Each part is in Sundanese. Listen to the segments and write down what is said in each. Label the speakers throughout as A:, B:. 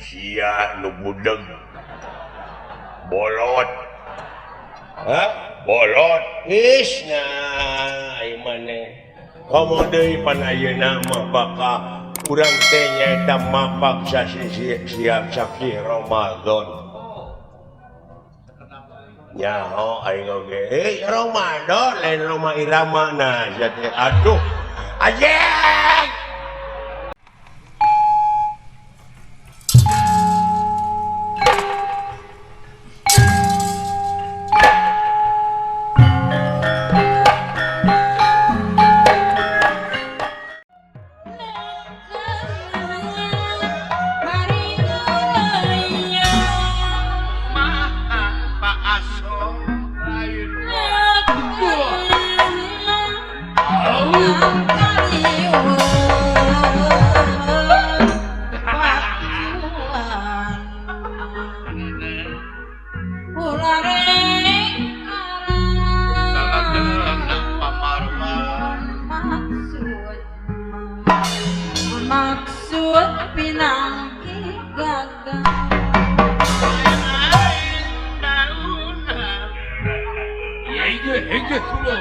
A: sia nu budeg bolot bolot isna ai maneh komo deui pan ayeuna mah bakal urang teh nyaeta mapak siap saksi Ramadan nyaho aing oge Ramadan lain Roma Irama nah jadi aduh ajeng
B: maksud pinangki gagal
C: ya ege pulo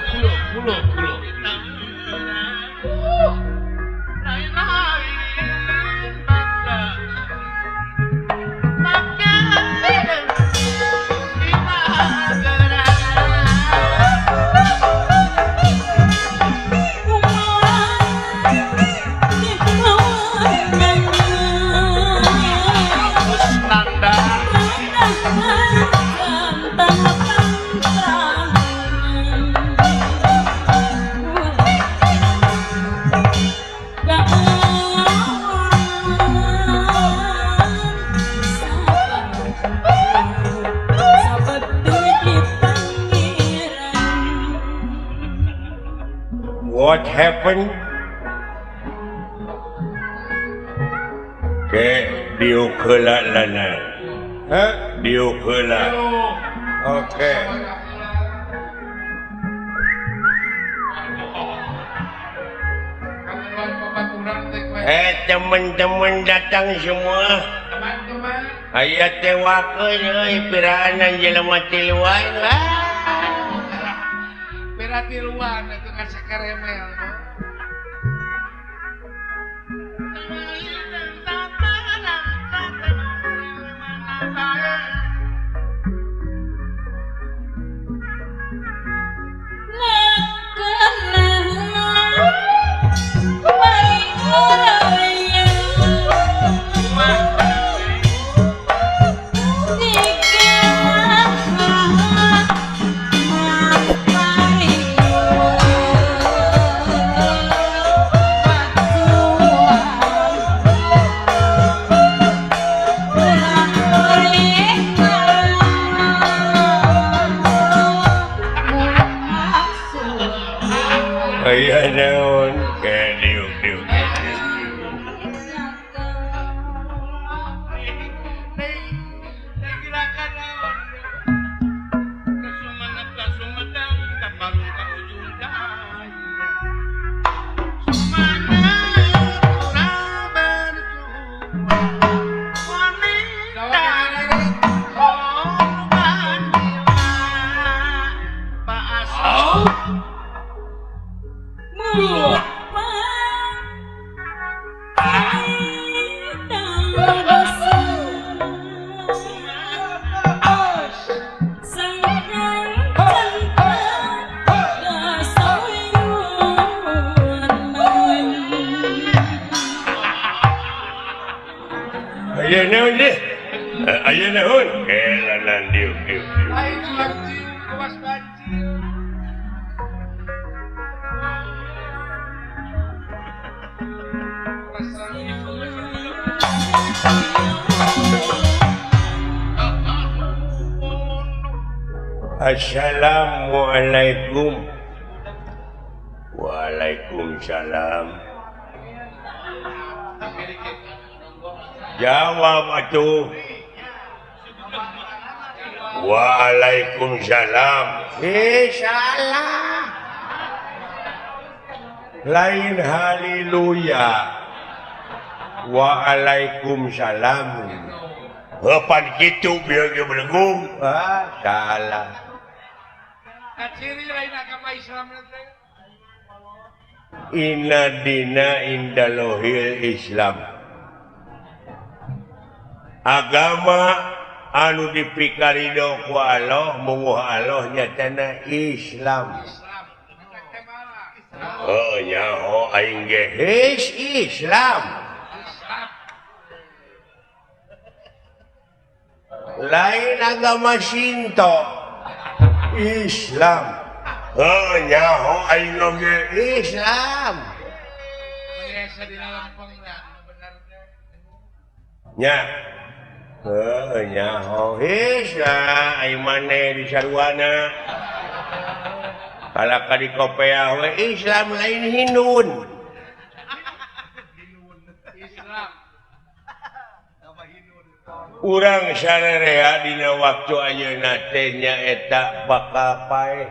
A: What happened? Ke diuk heula lana. Diuk heula. Oke. Teman-teman datang semua. Aya teh wakeun euy piraanan jelema tiluan lah.
C: Piratiluan itu kan sakaremel.
A: Aya naon ke diuk. Aya naon deh? Aya naon? Lanan diuk.
C: Ai lancing kewas banjir.
A: Assalamualaikum. Waalaikumsalam. Jawab atuh. Waalaikumsalam. Salah. Lain haleluya. Waalaikumsalam. Pan kitu biar ge belegum. Salah.
C: Ciri lain agama Islam nanti.
A: Inna dina indalohil Islam. Agama anu dipikarido ku Allah munguh Allah nyatana Islam. Oh nyaho aing ge Islam. Lain agama Shinto. Islam. Oh nyaho aing ge Islam.
C: Biasa di Lampung lah, benar teh.
A: Nya. Nyaho Islam aing maneh di sarwana. Kalaka di kopea we Islam lain Hindun.
C: Islam.
A: Urang sarerea dina waktu ayeuna teh nyaeta bakal paeh.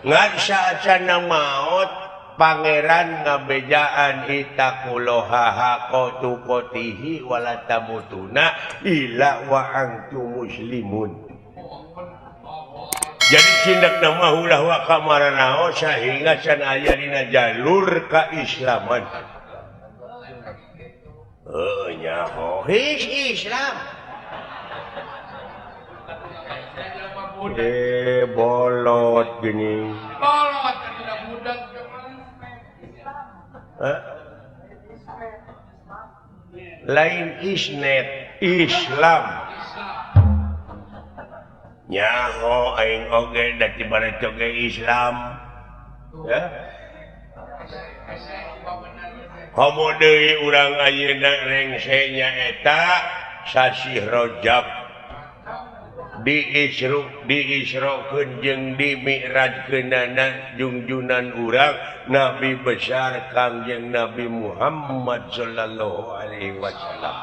A: Ngan saacana maot pangeran ngabejaan itakuloha hakotu kotihi walatamutuna illa wa antum muslimun. Jadi cindak nama ulah wa kamaranao sehingga can aya dina jalur kaislaman. Nyaho Islam. Bolot gini.
C: Bolot tidak budak
A: Lain isnet Islam. Nyaho aing oge da tibara coge Islam. Ya. Komo deui urang ayeuna rengse nyaeta sasi Rajab. Diisrokeun jeung dimi'rajkeunana junjunan urang Nabi besar Kangjeng Nabi Muhammad sallallahu alaihi wasallam.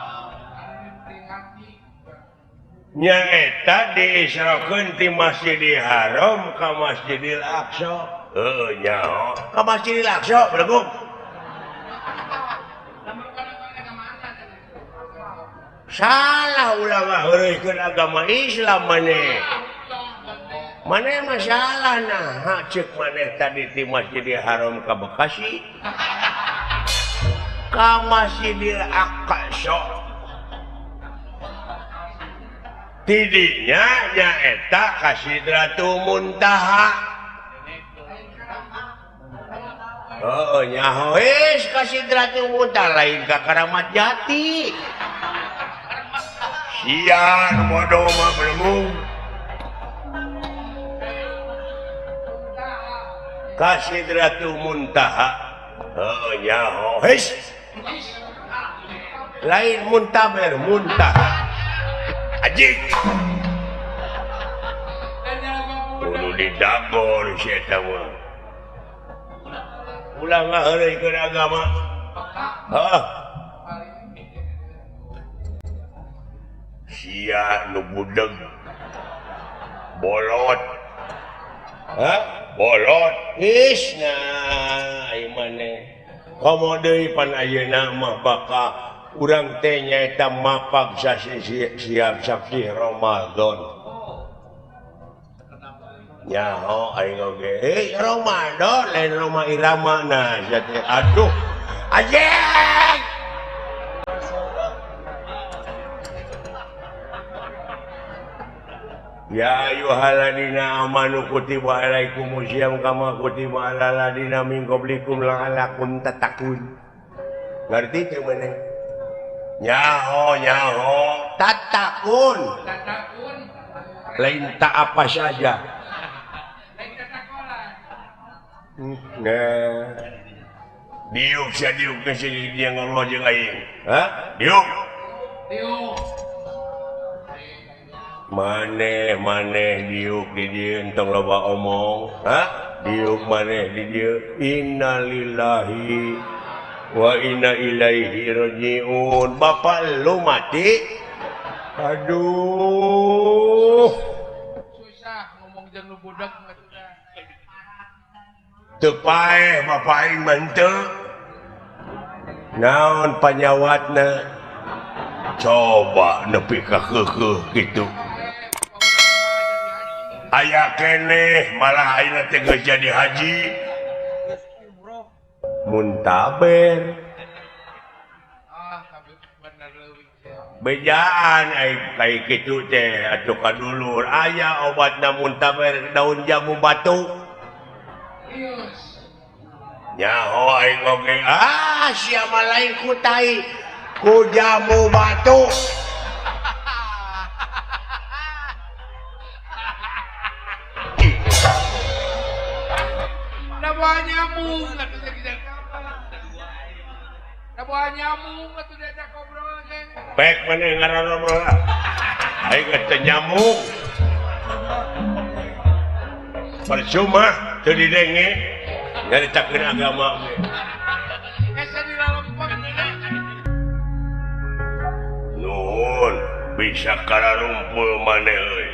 A: Nyaeta diisrokeun ti Masjidil Haram ka Masjidil Aqsa. Nyaho ka Masjidil Aqsa belegum. Salah ulah ngaheureukeun agama Islam maneh. Maneh masalah nah, ceuk maneh tadi ti Masjidil Haram ka Bekasi. Ka Masjidil Aqsa. Tidinya nyaeta ka Sidratul Muntaha. Nyaho ka Sidratul Muntaha lain ka Karamat Jati. Sian bodoh mah belum. Ka Sidratul Muntaha. Nyaho lain muntaber muntaha. Ajik. Kudu didagor si eta mah. Ulah ngaheureukeun agama. Sia nu budeg. Bolot. Bolot. Isna ai maneh. Komo deui pan ayeuna mah baka urang teh nyaeta mapag siap saksi Ramadan. Nyaho aing oge Ramadan lain Roma Irama nah jadi aduh ajeng. Ya ayyuhalladzina amanu kutiba alaikumusiyam kama kutiba alal ladzina min qablikum la'allakum tattaqun. Ngerti teu maneh? Nyaho tattaqun. Lain tak apa saja. Nah. Diuk sadiuk ke sini dia ngomong jeung aing. Diuk. Maneh diuk di dieu entong loba omong. Diuk maneh di dieu innalillahi wa inna ilaihi rajiun. Bapak lu mati. Aduh.
C: Susah ngomong jeung lu budak mah.
A: Teu paeh bapak aing mah henteu. naon panyawatna coba nepi ka keukeuh kitu aya keneh malah ayeuna teh geus jadi haji muntaber bejaan kayak gitu teh atuh kadulur aya obatna muntaber daun jamu batu nyaho aing oge sia mah lain ku tai ku jamu batu
C: Nabuah nyamuk atuh teh kita nabuah nyamuk atuh diajak ngobrol teh
A: pek maneh ngarobrol aing teh nyamuk percuma teu didenge nyaritakeun agama ge
C: asa dilalempeng
A: nuhun bisa kararumpul maneh euy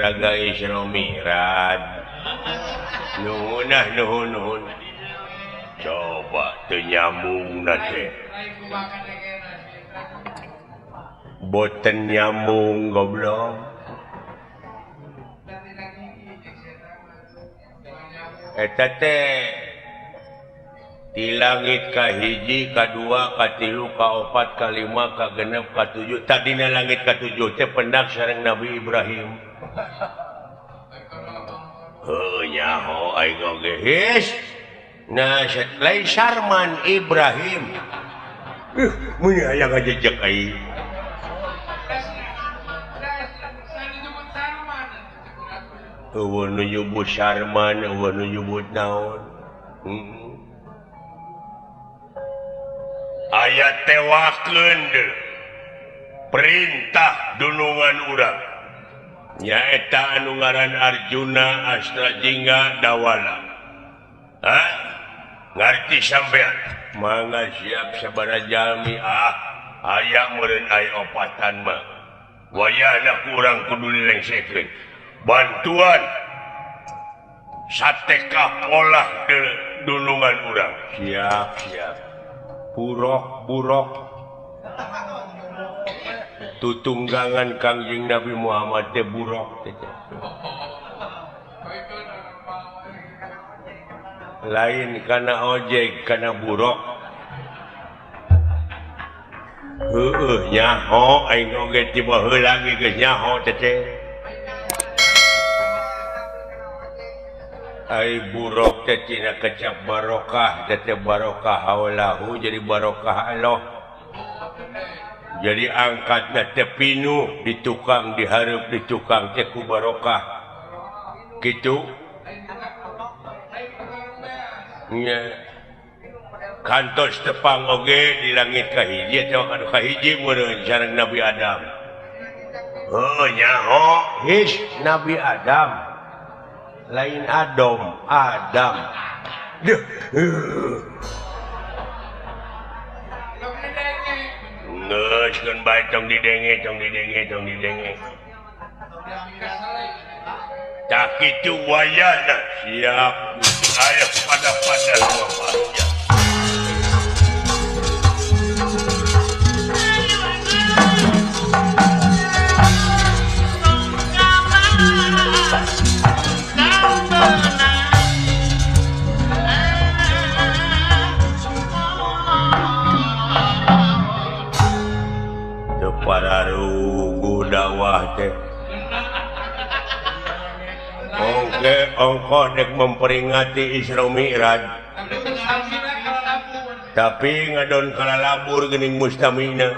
A: Raga Isra Mi'raj nuhun coba teu nyambungna teh boten nyambung goblok eta teh di langit kahiji kadua katilu kaopat kalima kagenep katujuh tadina langit katujuh teh pendak sareng Nabi Ibrahim nyaho aing oge his nah lain Sarman Ibrahim mun aya ngajejek aing eueuh nu nyebut Sarman eueuh nu nyebut naon aya tewakeun perintah dunungan urang nyaeta anu ngaran Arjuna Astrajingga Dawala ngarti sampean mangga siap sabaraha jalmi aya meureun aya opatan mah wayahna kurang kudu dilengsekeun bantuan satekah polah dunungan urang siap burok tutunggangan Kangjeng Nabi Muhammad teh burok teh lain kana ojek kana burok nyaho aing oge tiba heula ge geus nyaho teh ai burok teh tina kecap barokah teh barokah haulahu jadi barokah Allah jadi angkatna teh pinuh di tukang dihareup di tukang teh ku barokah kitu nya kantos tepang oge di langit kahiji teh anu kahiji meureun sareng Nabi Adam nyaho his Nabi Adam lain Adam geus keun bae tong didenge tak kitu wayahna siap aya pada lumampahnya para rugu dakwah teh ongkoh dek memperingati Isra Mi'raj tapi ngadon kalalabur geuning mustamina